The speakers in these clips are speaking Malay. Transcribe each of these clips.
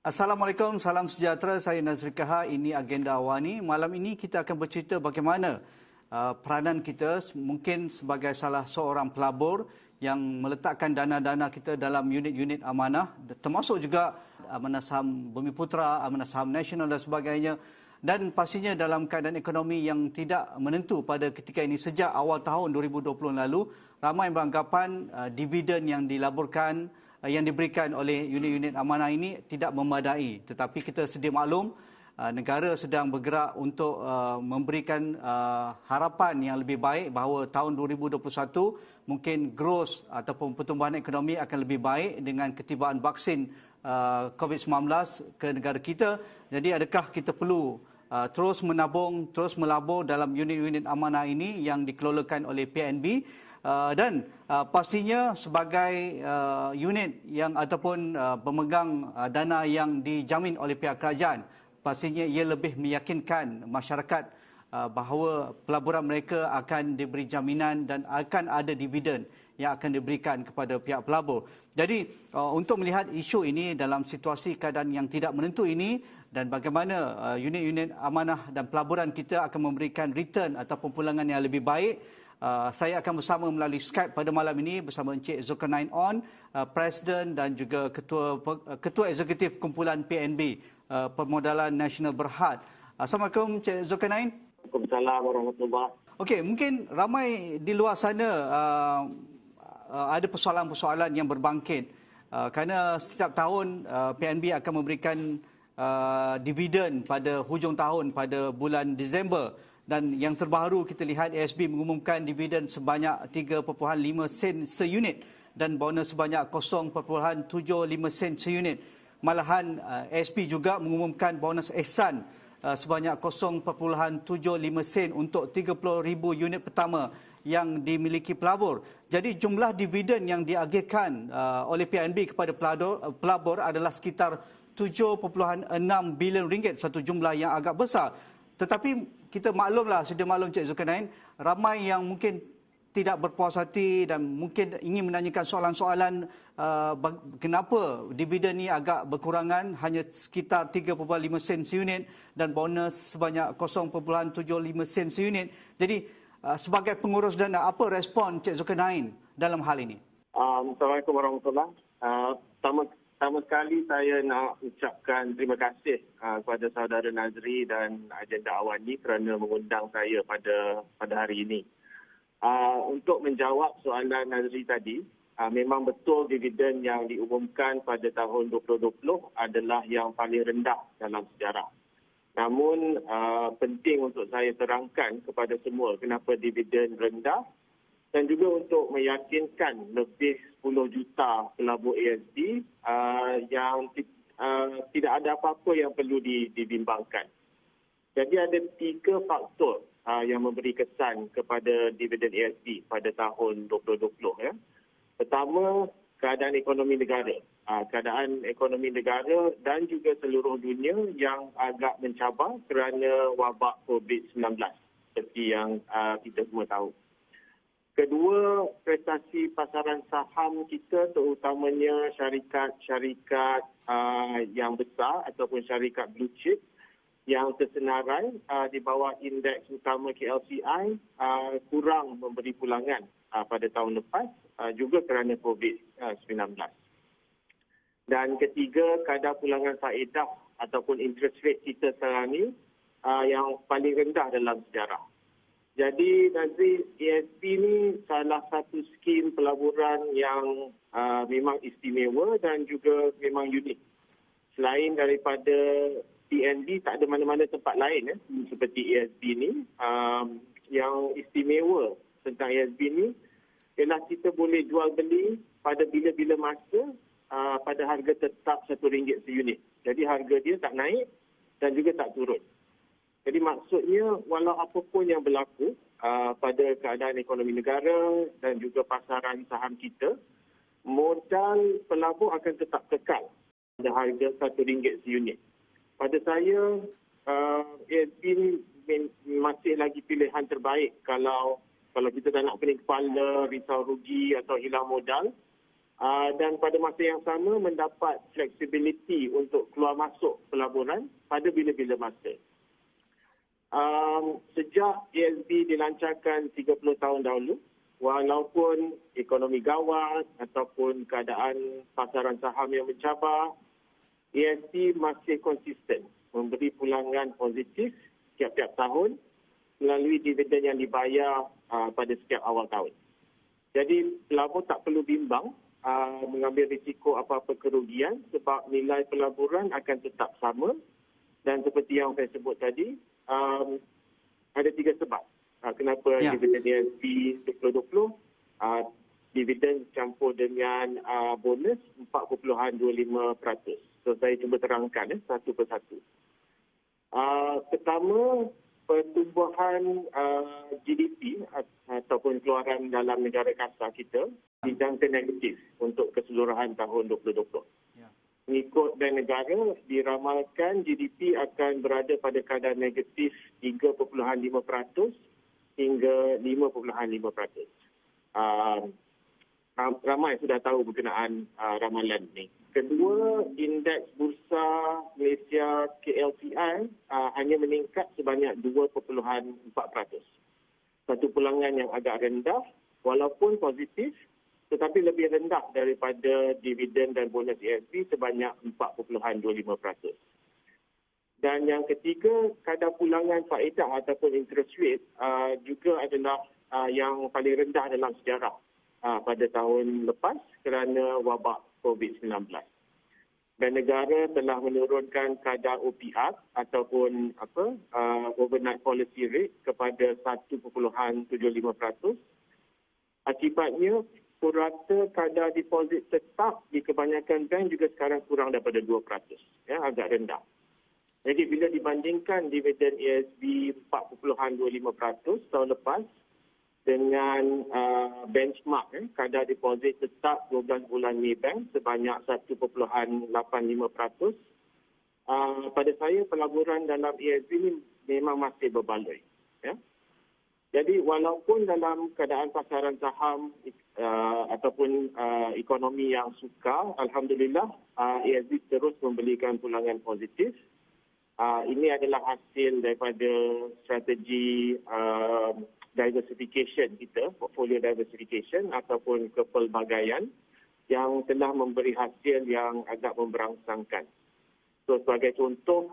Assalamualaikum, salam sejahtera. Saya Nazri Kaha. Ini Agenda Awani. Malam ini kita akan bercerita bagaimana peranan kita mungkin sebagai salah seorang pelabur yang meletakkan dana-dana kita dalam unit-unit amanah, termasuk juga amanah saham Bumiputera, amanah saham nasional dan sebagainya. Dan pastinya dalam keadaan ekonomi yang tidak menentu pada ketika ini sejak awal tahun 2020 lalu, ramai beranggapan dividen yang dilaburkan yang diberikan oleh unit-unit amanah ini tidak memadai. Tetapi kita sedia maklum, negara sedang bergerak untuk memberikan harapan yang lebih baik bahawa tahun 2021 mungkin growth ataupun pertumbuhan ekonomi akan lebih baik dengan ketibaan vaksin COVID-19 ke negara kita. Jadi adakah kita perlu terus menabung, terus melabur dalam unit-unit amanah ini yang dikelolakan oleh PNB? Dan pastinya sebagai unit yang ataupun pemegang dana yang dijamin oleh pihak kerajaan, pastinya ia lebih meyakinkan masyarakat bahawa pelaburan mereka akan diberi jaminan dan akan ada dividen yang akan diberikan kepada pihak pelabur. Jadi untuk melihat isu ini dalam situasi keadaan yang tidak menentu ini dan bagaimana unit-unit amanah dan pelaburan kita akan memberikan return ataupun pulangan yang lebih baik, saya akan bersama melalui Skype pada malam ini bersama Encik Zulkarnain On, Presiden dan juga Ketua Eksekutif Kumpulan PNB, Permodalan Nasional Berhad. Assalamualaikum Encik Zulkarnain. Waalaikumsalam warahmatullahi. Okey, mungkin ramai di luar sana ada persoalan-persoalan yang berbangkit kerana setiap tahun PNB akan memberikan dividen pada hujung tahun pada bulan Disember. Dan yang terbaru kita lihat ASB mengumumkan dividen sebanyak 3.5 sen seunit dan bonus sebanyak 0.75 sen seunit. Malahan ASB juga mengumumkan bonus ihsan sebanyak 0.75 sen untuk 30,000 unit pertama yang dimiliki pelabur. Jadi jumlah dividen yang diagihkan oleh PNB kepada pelabur adalah sekitar 7.6 bilion ringgit, satu jumlah yang agak besar. Tetapi kita maklumlah, sedia maklum Cik Zulkarnain, ramai yang mungkin tidak berpuas hati dan mungkin ingin menanyakan soalan-soalan kenapa dividen ini agak berkurangan, hanya sekitar 3.5 sen seunit dan bonus sebanyak 0.75 sen seunit. Jadi sebagai pengurus dana, apa respon Cik Zulkarnain dalam hal ini? Assalamualaikum warahmatullahi. Pertama sekali saya nak ucapkan terima kasih kepada saudara Nazri dan Agenda Awani kerana mengundang saya pada hari ini. Untuk menjawab soalan Nazri tadi, memang betul dividen yang diumumkan pada tahun 2020 adalah yang paling rendah dalam sejarah. Namun penting untuk saya terangkan kepada semua kenapa dividen rendah dan juga untuk meyakinkan lebih 10 juta pelabur ASB yang tidak ada apa-apa yang perlu dibimbangkan. Jadi ada 3 faktor yang memberi kesan kepada dividen ASB pada tahun 2020. Ya. Pertama, keadaan ekonomi negara. Keadaan ekonomi negara dan juga seluruh dunia yang agak mencabar kerana wabak COVID-19 seperti yang kita semua tahu. Kedua, prestasi pasaran saham kita terutamanya syarikat-syarikat yang besar ataupun syarikat blue chip yang tersenarai di bawah indeks utama KLCI kurang memberi pulangan pada tahun lepas juga kerana COVID-19. Dan ketiga, kadar pulangan faedah ataupun interest rate kita sekarang ini yang paling rendah dalam sejarah. Jadi Nazri, ASB ni salah satu skim pelaburan yang memang istimewa dan juga memang unik. Selain daripada PNB, tak ada mana-mana tempat lain seperti ASB ni. Yang istimewa tentang ASB ni ialah kita boleh jual beli pada bila-bila masa pada harga tetap RM1 seunit. Jadi harga dia tak naik dan juga tak turun. Jadi maksudnya walau apapun yang berlaku pada keadaan ekonomi negara dan juga pasaran saham kita, modal pelabur akan tetap kekal pada harga RM1 seunit. Pada saya, ASB ni masih lagi pilihan terbaik kalau kita tak nak pening kepala, risau rugi atau hilang modal. dan pada masa yang sama mendapat fleksibiliti untuk keluar masuk pelaburan pada bila-bila masa. Sejak ESB dilancarkan 30 tahun dahulu, walaupun ekonomi gawat ataupun keadaan pasaran saham yang mencabar, ESB masih konsisten memberi pulangan positif setiap tahun melalui dividen yang dibayar pada setiap awal tahun. Jadi pelabur tak perlu bimbang mengambil risiko apa-apa kerugian sebab nilai pelaburan akan tetap sama. Dan seperti yang saya sebut tadi, ada 3 sebab kenapa dividen ESB 2020 dividen campur dengan bonus 4.25%. So saya cuba terangkan satu persatu. Pertama, pertumbuhan GDP ataupun keluaran dalam negara kasar kita dijangka negatif untuk keseluruhan tahun 2020. Mengikut Bank Negara, diramalkan GDP akan berada pada kadar negatif 3.5% hingga 5.5%. Ramai sudah tahu berkenaan ramalan ini. Kedua, indeks bursa Malaysia KLCI hanya meningkat sebanyak 2.4%. Satu pulangan yang agak rendah walaupun positif, tetapi lebih rendah daripada dividen dan bonus ESB sebanyak 4.25%. Dan yang ketiga, kadar pulangan faedah ataupun interest rate juga adalah yang paling rendah dalam sejarah pada tahun lepas kerana wabak COVID-19. Bank Negara telah menurunkan kadar OPR ataupun overnight policy rate kepada 1.75%. Akibatnya, purata kadar deposit tetap di kebanyakan bank juga sekarang kurang daripada 2%. Agak rendah. Jadi bila dibandingkan dividen ESB 4.25% tahun lepas dengan benchmark kadar deposit tetap 12 bulan Maybank sebanyak 1.85%, pada saya pelaburan dalam ESB ini memang masih berbaloi. Jadi walaupun dalam keadaan pasaran saham ataupun ekonomi yang sukar, alhamdulillah ESB terus memberikan pulangan positif. Ini adalah hasil daripada strategi diversification kita, portfolio diversification ataupun kepelbagaian yang telah memberi hasil yang agak memberangsangkan. So sebagai contoh,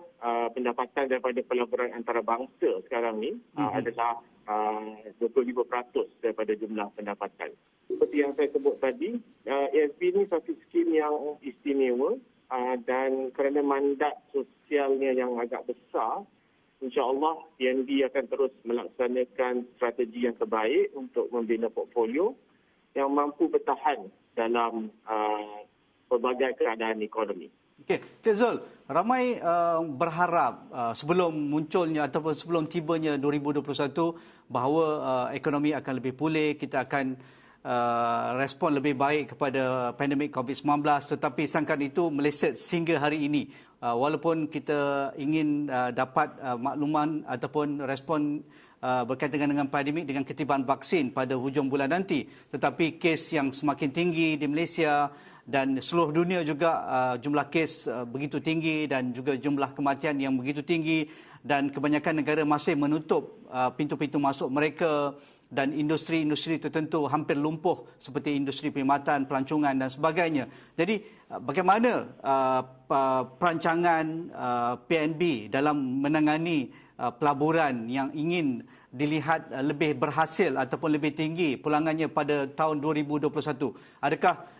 pendapatan daripada pelaburan antarabangsa sekarang ni adalah 25% daripada jumlah pendapatan. Seperti yang saya sebut tadi, ESB ni satu skim yang istimewa dan kerana mandat sosialnya yang agak besar, insya-Allah PNB akan terus melaksanakan strategi yang terbaik untuk membina portfolio yang mampu bertahan dalam pelbagai keadaan ekonomi. Okey, Cik Zul, ramai berharap sebelum munculnya ataupun sebelum tibanya 2021 bahawa ekonomi akan lebih pulih, kita akan respon lebih baik kepada pandemik COVID-19, tetapi sangkaan itu meleset sehingga hari ini. Walaupun kita ingin dapat makluman ataupun respon berkaitan dengan pandemik dengan ketibaan vaksin pada hujung bulan nanti, tetapi kes yang semakin tinggi di Malaysia dan seluruh dunia juga jumlah kes begitu tinggi dan juga jumlah kematian yang begitu tinggi, dan kebanyakan negara masih menutup pintu-pintu masuk mereka, dan industri-industri tertentu hampir lumpuh seperti industri perkhidmatan, pelancongan dan sebagainya. Jadi bagaimana perancangan PNB dalam menangani pelaburan yang ingin dilihat lebih berhasil ataupun lebih tinggi pulangannya pada tahun 2021? Adakah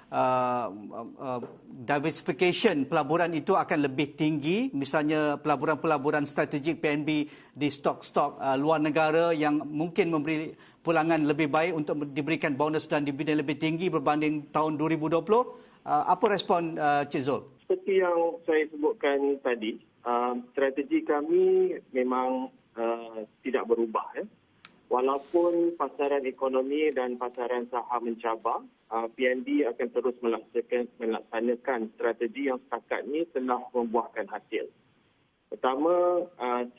diversification pelaburan itu akan lebih tinggi, misalnya pelaburan-pelaburan strategik PNB di stok-stok luar negara yang mungkin memberi pulangan lebih baik untuk diberikan bonus dan dividen lebih tinggi berbanding tahun 2020? Apa respon Cik Zul? Seperti yang saya sebutkan tadi, strategi kami memang tidak berubah. Walaupun pasaran ekonomi dan pasaran saham mencabar, PNB akan terus melaksanakan strategi yang setakat ini telah membuahkan hasil. Pertama,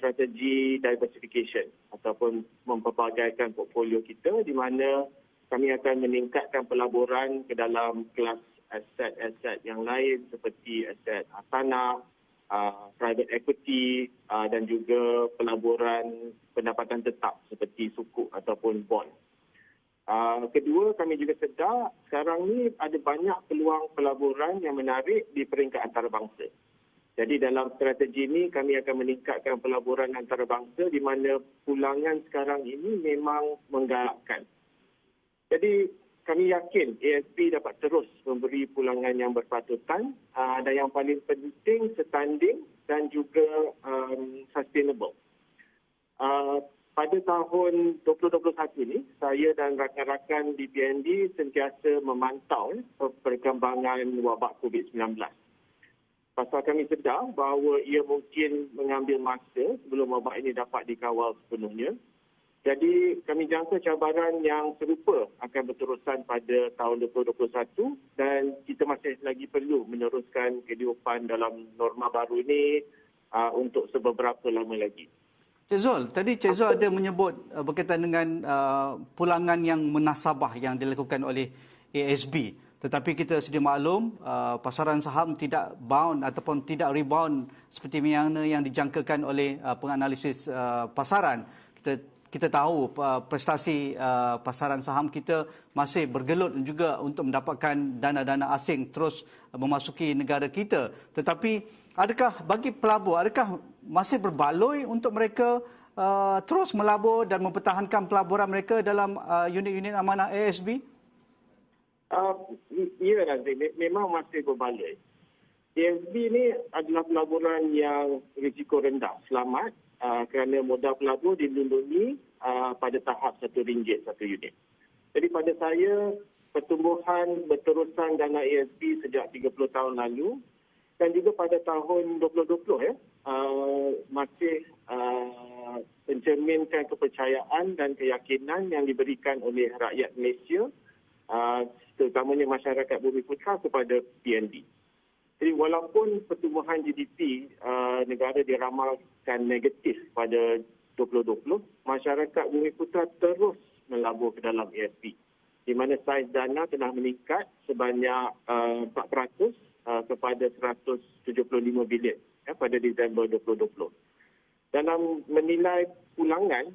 strategi diversification ataupun memperbagaikan portfolio kita, di mana kami akan meningkatkan pelaburan ke dalam kelas aset-aset yang lain seperti aset tanah, private equity dan juga pelaburan pendapatan tetap seperti sukuk ataupun bond. Kedua, kami juga sedar sekarang ni ada banyak peluang pelaburan yang menarik di peringkat antarabangsa. Jadi dalam strategi ini kami akan meningkatkan pelaburan antarabangsa di mana pulangan sekarang ini memang menggalakkan. Jadi kami yakin ASP dapat terus memberi pulangan yang berpatutan dan yang paling penting setanding dan juga sustainable. Pada tahun 2021 ini, saya dan rakan-rakan di PND sentiasa memantau perkembangan wabak COVID-19. Pasal kami sedar bahawa ia mungkin mengambil masa sebelum wabak ini dapat dikawal sepenuhnya. Jadi kami jangka cabaran yang serupa akan berterusan pada tahun 2021 dan kita masih lagi perlu meneruskan kehidupan dalam norma baru ini untuk sebeberapa lama lagi. Cik Zul, tadi Cik Zul ada menyebut berkaitan dengan pulangan yang munasabah yang dilakukan oleh ASB. Tetapi kita sedia maklum, pasaran saham tidak bound ataupun tidak rebound seperti mana yang dijangkakan oleh penganalisis pasaran. Kita tahu prestasi pasaran saham kita masih bergelut juga untuk mendapatkan dana-dana asing terus memasuki negara kita. Tetapi adakah bagi pelabur, adakah masih berbaloi untuk mereka terus melabur dan mempertahankan pelaburan mereka dalam unit-unit amanah ASB? Ya, Nazri, memang masih berbaloi. ASB ini adalah pelaburan yang risiko rendah, selamat kerana modal pelabur dilindungi pada tahap RM1 satu unit. Jadi pada saya, pertumbuhan berterusan dana ASB sejak 30 tahun lalu dan juga pada tahun 2020 masih mencerminkan kepercayaan dan keyakinan yang diberikan oleh rakyat Malaysia, terutamanya masyarakat Bumi Putra kepada PND. Jadi walaupun pertumbuhan GDP negara diramalkan negatif pada 2020, masyarakat Bumi Putra terus melabur ke dalam ASB, di mana saiz dana telah meningkat sebanyak 4% kepada 175 bilion pada Disember 2020. Dalam menilai pulangan,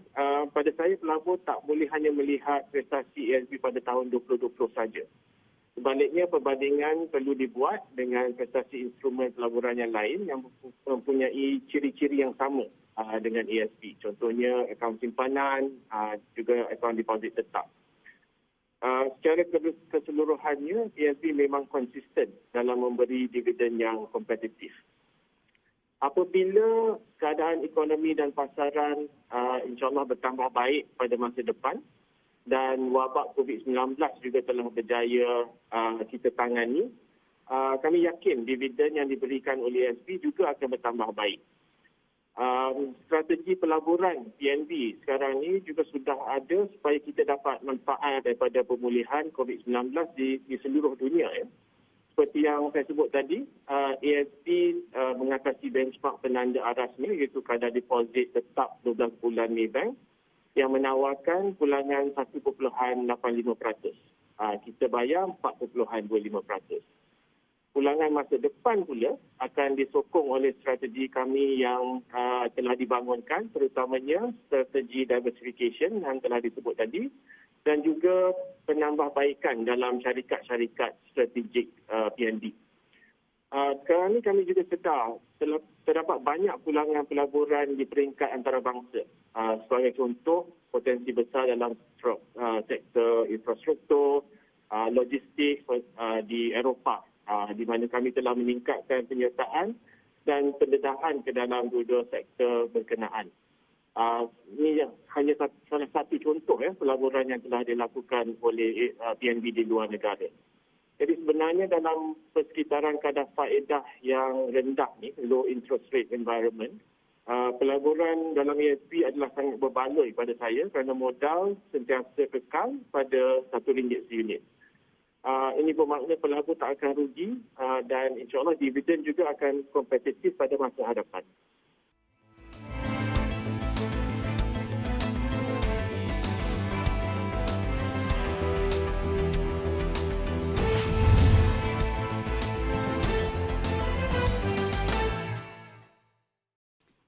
pada saya pelabur tak boleh hanya melihat prestasi ASB pada tahun 2020 saja. Sebaliknya, perbandingan perlu dibuat dengan prestasi instrumen pelaburan yang lain yang mempunyai ciri-ciri yang sama dengan ASB. Contohnya, akaun simpanan, juga akaun deposit tetap. Secara keseluruhannya, ASB memang konsisten dalam memberi dividen yang kompetitif. Apabila keadaan ekonomi dan pasaran insyaAllah bertambah baik pada masa depan dan wabak COVID-19 juga telah berjaya kita tangani, kami yakin dividen yang diberikan oleh ASB juga akan bertambah baik. Strategi pelaburan PNB sekarang ini juga sudah ada supaya kita dapat manfaat daripada pemulihan COVID-19 di seluruh dunia. Seperti yang saya sebut tadi, ASB mengatasi benchmark penanda arasnya iaitu kadar deposit tetap 12 bulan Maybank yang menawarkan pulangan 1.85%. Kita bayar 4.25%. Pulangan masa depan pula akan disokong oleh strategi kami yang telah dibangunkan, terutamanya strategi diversification yang telah disebut tadi dan juga penambahbaikan dalam syarikat-syarikat strategik PND. Sekarang ini kami juga sedar terdapat banyak pulangan pelaburan di peringkat antarabangsa. Sebagai contoh, potensi besar dalam sektor infrastruktur, logistik di Eropah, di mana kami telah meningkatkan penyertaan dan pendedahan ke dalam dua-dua sektor berkenaan. Ini hanya salah satu contoh pelaburan yang telah dilakukan oleh PNB di luar negara. Jadi sebenarnya dalam persekitaran kadar faedah yang rendah ni, low interest rate environment, pelaburan dalam ASB adalah sangat berbaloi pada saya kerana modal sentiasa kekal pada RM1 seunit. Ini bermakna pelabur tak akan rugi dan insyaAllah dividen juga akan kompetitif pada masa hadapan.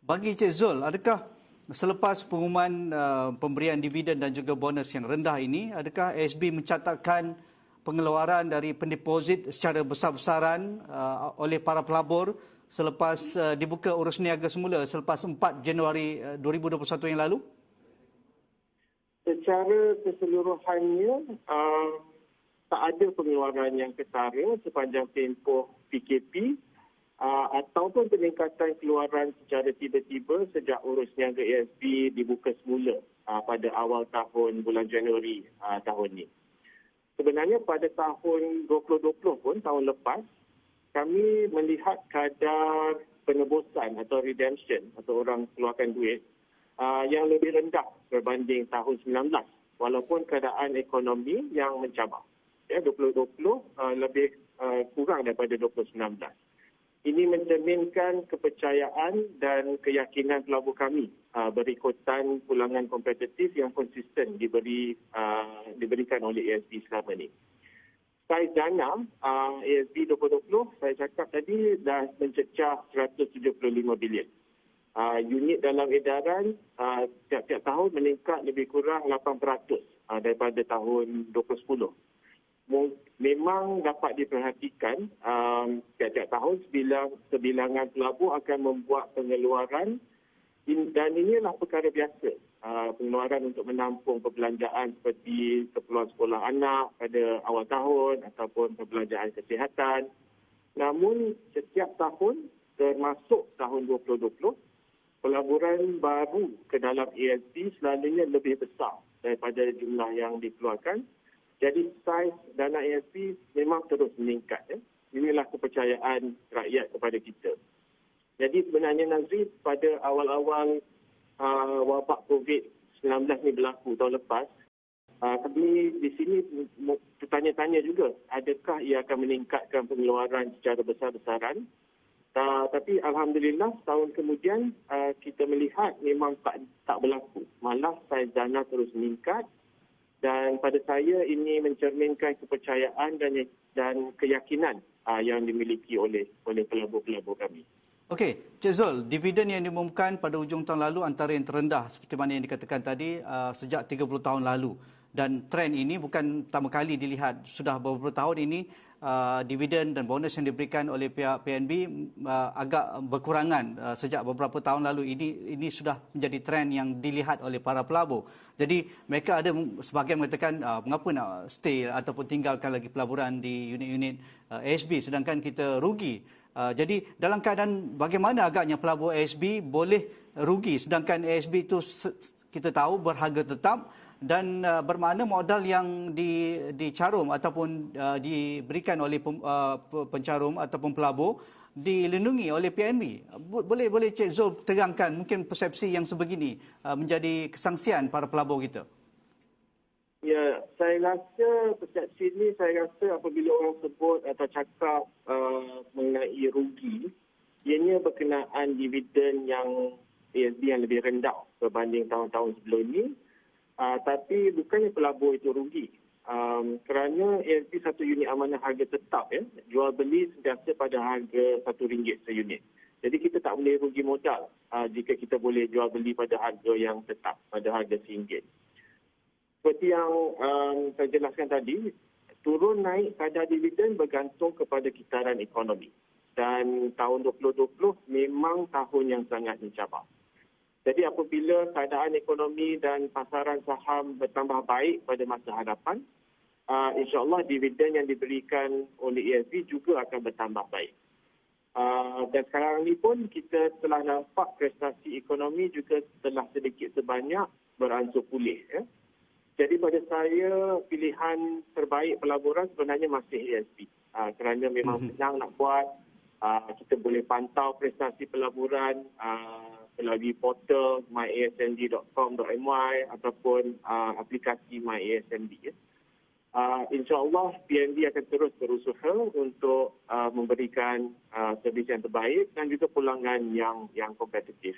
Bagi Cik Zul, adakah selepas pengumuman pemberian dividen dan juga bonus yang rendah ini, adakah ASB mencatatkan pengeluaran dari pendeposit secara besar-besaran oleh para pelabur selepas dibuka urus niaga semula selepas 4 Januari 2021 yang lalu? Secara keseluruhannya, tak ada pengeluaran yang ketara sepanjang tempoh PKP ataupun peningkatan keluaran secara tiba-tiba sejak urus niaga ASB dibuka semula pada awal tahun bulan Januari tahun ini. Sebenarnya pada tahun 2020 pun, tahun lepas, kami melihat kadar penebusan atau redemption atau orang keluarkan duit yang lebih rendah berbanding tahun 19 walaupun keadaan ekonomi yang mencabar. Ya, 2020 lebih kurang daripada 2019. Ini mencerminkan kepercayaan dan keyakinan pelabur kami berikutan pulangan kompetitif yang konsisten diberikan oleh ASB selama ini. Saiz dana ASB 2020, saya cakap tadi, dah mencecah 175 bilion. Unit dalam edaran tiap-tiap tahun meningkat lebih kurang 8% daripada tahun 2010. Memang dapat diperhatikan tiap-tiap tahun sebilangan pelabur akan membuat pengeluaran dan inilah perkara biasa. Pengeluaran untuk menampung perbelanjaan seperti keperluan sekolah anak pada awal tahun ataupun perbelanjaan kesihatan. Namun setiap tahun termasuk tahun 2020, pelaburan baru ke dalam ASB selalunya lebih besar daripada jumlah yang dikeluarkan. Jadi saiz dana ASB memang terus meningkat. Inilah kepercayaan rakyat kepada kita. Jadi sebenarnya Nazri, pada awal-awal wabak COVID-19 ni berlaku tahun lepas, kami di sini bertanya-tanya juga adakah ia akan meningkatkan pengeluaran secara besar-besaran. Tapi Alhamdulillah tahun kemudian kita melihat memang tak berlaku. Malah saiz dana terus meningkat. Dan pada saya ini mencerminkan kepercayaan dan keyakinan yang dimiliki oleh pelabur-pelabur kami. Okey, Cik Zul, dividen yang diumumkan pada hujung tahun lalu antara yang terendah seperti mana yang dikatakan tadi sejak 30 tahun lalu. Dan trend ini bukan pertama kali dilihat. Sudah beberapa tahun ini dividen dan bonus yang diberikan oleh pihak PNB agak berkurangan sejak beberapa tahun lalu. Ini sudah menjadi trend yang dilihat oleh para pelabur. Jadi mereka ada sebahagian mengatakan mengapa nak stay ataupun tinggalkan lagi pelaburan di unit-unit ASB sedangkan kita rugi. Jadi dalam keadaan bagaimana agaknya pelabur ASB boleh rugi sedangkan ASB itu kita tahu berharga tetap dan bermakna modal yang dicarum ataupun diberikan oleh pencarum ataupun pelabur dilindungi oleh PNB. Boleh Cik Zul terangkan mungkin persepsi yang sebegini menjadi kesangsian para pelabur kita? Ya, saya rasa persepsi ini apabila orang sebut atau cakap mengenai rugi, ianya berkenaan dividen yang ASB yang lebih rendah berbanding tahun-tahun sebelum ini. Tapi bukannya pelabur itu rugi. Kerana ASB satu unit amanah harga tetap, jual beli sentiasa pada harga RM1 seunit. Jadi kita tak boleh rugi modal jika kita boleh jual beli pada harga yang tetap, pada harga RM1. Seperti yang saya jelaskan tadi, turun naik kadar dividen bergantung kepada kitaran ekonomi. Dan tahun 2020 memang tahun yang sangat mencabar. Jadi apabila keadaan ekonomi dan pasaran saham bertambah baik pada masa hadapan, insya-Allah dividen yang diberikan oleh ASB juga akan bertambah baik. Dan sekarang ini pun kita telah nampak prestasi ekonomi juga telah sedikit sebanyak beransur pulih. Jadi pada saya pilihan terbaik pelaburan sebenarnya masih ASB. Kerana memang senang nak buat, kita boleh pantau prestasi pelaburan melalui portal myasmd.com.my ataupun aplikasi myasmd. InsyaAllah PNB akan terus berusaha untuk memberikan servis yang terbaik dan juga pulangan yang kompetitif.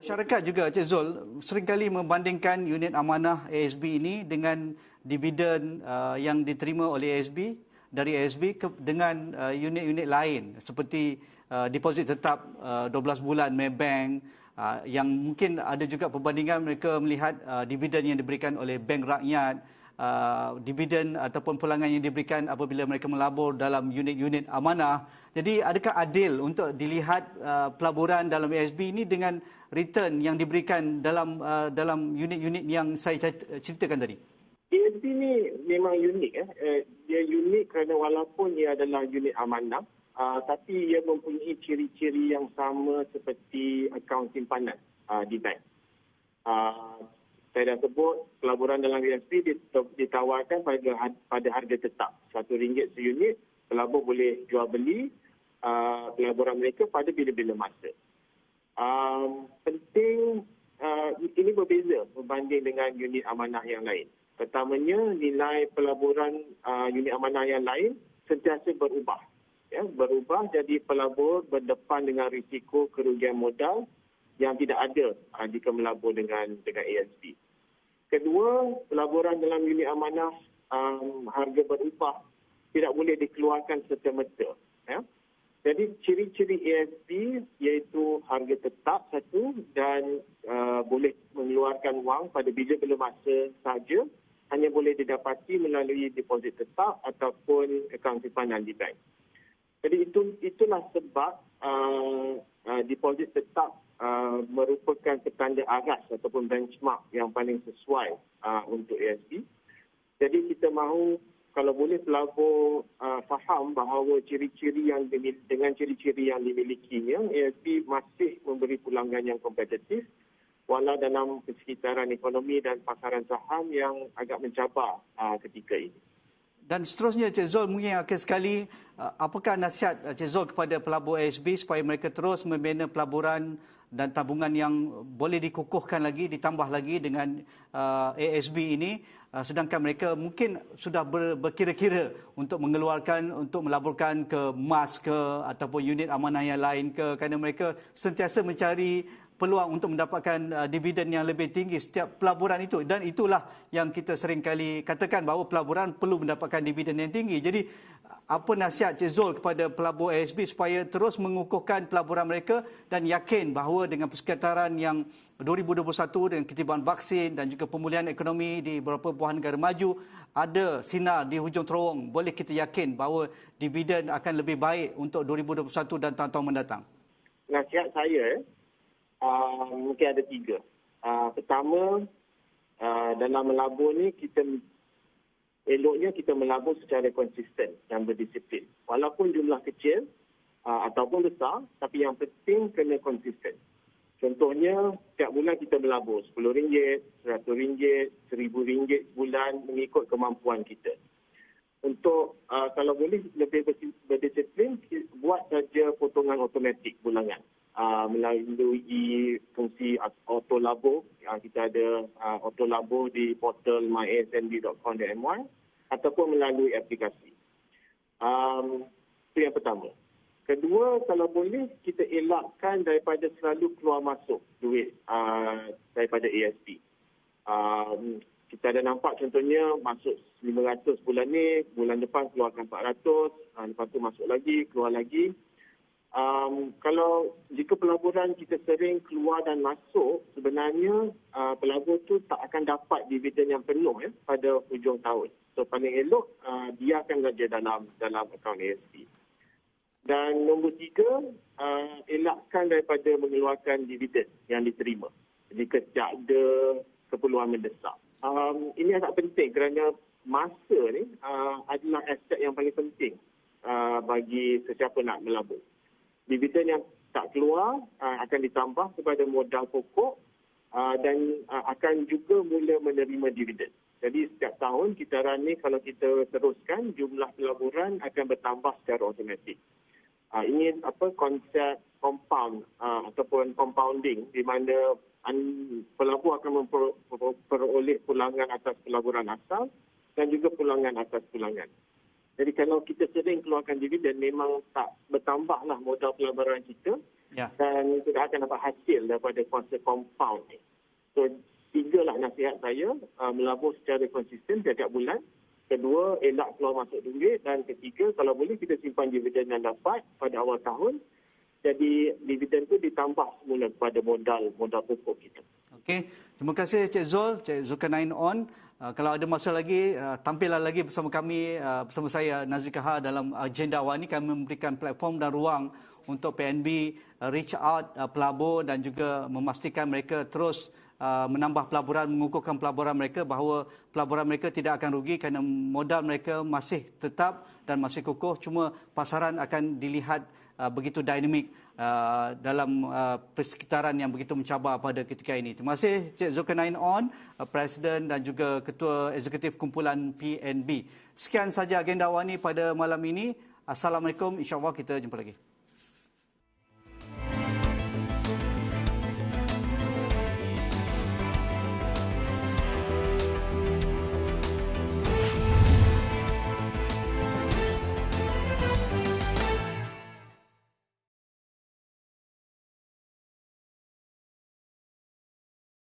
Masyarakat juga, Cik Zul, seringkali membandingkan unit amanah ASB ini dengan dividen yang diterima oleh ASB, dari ASB dengan unit-unit lain seperti deposit tetap 12 bulan Maybank, yang mungkin ada juga perbandingan mereka melihat dividen yang diberikan oleh bank rakyat, dividen ataupun pulangan yang diberikan apabila mereka melabur dalam unit-unit amanah. Jadi adakah adil untuk dilihat pelaburan dalam ASB ini dengan return yang diberikan dalam unit-unit yang saya ceritakan tadi? ASB ni memang unik. Dia unik kerana walaupun ia adalah unit amanah, tapi ia mempunyai ciri-ciri yang sama seperti akaun simpanan di bank. Saya dah sebut, pelaburan dalam ASB ditawarkan pada harga tetap. RM1 seunit, pelabur boleh jual beli pelaburan mereka pada bila-bila masa. Penting, ini berbeza berbanding dengan unit amanah yang lain. Pertamanya, nilai pelaburan unit amanah yang lain sentiasa berubah. Berubah jadi pelabur berdepan dengan risiko kerugian modal yang tidak ada jika melabur dengan ASB. Kedua, pelaburan dalam unit amanah harga berubah tidak boleh dikeluarkan serta-merta. Jadi ciri-ciri ASB iaitu harga tetap satu dan boleh mengeluarkan wang pada bila-bila masa sahaja, hanya boleh didapati melalui deposit tetap ataupun akaun simpanan di bank. Jadi itulah sebab deposit tetap merupakan petanda aras ataupun benchmark yang paling sesuai untuk ASB. Jadi kita mahu kalau boleh pelabur faham bahawa ciri-ciri yang dengan ciri-ciri yang dimilikinya, ASB masih memberi pulangan yang kompetitif walau dalam persekitaran ekonomi dan pasaran saham yang agak mencabar ketika ini. Dan seterusnya, Cik Zul, mungkin akhir sekali, apakah nasihat Cik Zul kepada pelabur ASB supaya mereka terus membina pelaburan dan tabungan yang boleh dikukuhkan lagi, ditambah lagi dengan ASB ini, sedangkan mereka mungkin sudah berkira-kira untuk mengeluarkan, untuk melaburkan ke emas ke ataupun unit amanah yang lain ke, kerana mereka sentiasa mencari peluang untuk mendapatkan dividen yang lebih tinggi setiap pelaburan itu, dan itulah yang kita seringkali katakan bahawa pelaburan perlu mendapatkan dividen yang tinggi. Jadi apa nasihat Cik Zul kepada pelabur ASB supaya terus mengukuhkan pelaburan mereka dan yakin bahawa dengan persekitaran yang 2021 dengan ketibaan vaksin dan juga pemulihan ekonomi di beberapa buah negara maju, ada sinar di hujung terowong, boleh kita yakin bahawa dividen akan lebih baik untuk 2021 dan tahun-tahun mendatang? Nasihat saya mungkin ada 3. Pertama, dalam melabur ni eloknya kita melabur secara konsisten dan berdisiplin. Walaupun jumlah kecil ataupun besar, tapi yang penting kena konsisten. Contohnya, setiap bulan kita melabur RM10, RM100, RM1,000 sebulan mengikut kemampuan kita. Untuk kalau boleh lebih berdisiplin, buat saja potongan automatik bulanan. Melalui fungsi auto labur. Kita ada auto labur di portal myasnb.com.my ataupun melalui aplikasi. Itu yang pertama. Kedua, kalau boleh kita elakkan daripada selalu keluar masuk duit daripada ASB. Kita ada nampak contohnya masuk 500 bulan ni, bulan depan keluarkan 400, lepas tu masuk lagi, keluar lagi. Kalau jika pelaburan kita sering keluar dan masuk, sebenarnya pelabur tu tak akan dapat dividen yang penuh pada hujung tahun. So paling elok dia akan kerja dalam akaun ASB. Dan nombor 3, elakkan daripada mengeluarkan dividen yang diterima jika tak ada keperluan mendesak. Ini agak penting kerana masa ni adalah aset yang paling penting bagi sesiapa nak melabur. Dividen yang tak keluar akan ditambah kepada modal pokok dan akan juga mula menerima dividen. Jadi setiap tahun kita ni kalau kita teruskan, jumlah pelaburan akan bertambah secara automatik. Ini konsep compound ataupun compounding di mana pelabur akan memperoleh pulangan atas pelaburan asal dan juga pulangan atas pulangan. Jadi kalau kita sering keluarkan dividen, memang tak bertambahlah modal pelaburan kita dan tidak akan dapat hasil daripada konsep compound ni. So 3 lah nasihat saya, melabur secara konsisten setiap bulan. Kedua, elak keluar masuk duit. Dan ketiga, kalau boleh kita simpan dividen yang dapat pada awal tahun jadi dividen itu ditambah semula kepada modal pokok kita. Okey, terima kasih Cik Zul, Cik Zulkarnain On. Kalau ada masa lagi, tampillah lagi bersama kami, bersama saya Nazri Kahar dalam agenda awal ini. Kami memberikan platform dan ruang untuk PNB reach out pelabur dan juga memastikan mereka terus menambah pelaburan, mengukuhkan pelaburan mereka bahawa pelaburan mereka tidak akan rugi kerana modal mereka masih tetap dan masih kukuh. Cuma pasaran akan dilihat begitu dinamik dalam persekitaran yang begitu mencabar pada ketika ini. Terima kasih Cik Zulkarnain On, Presiden dan juga Ketua Eksekutif Kumpulan PNB. Sekian saja agenda awal ini pada malam ini. Assalamualaikum, insya-Allah kita jumpa lagi.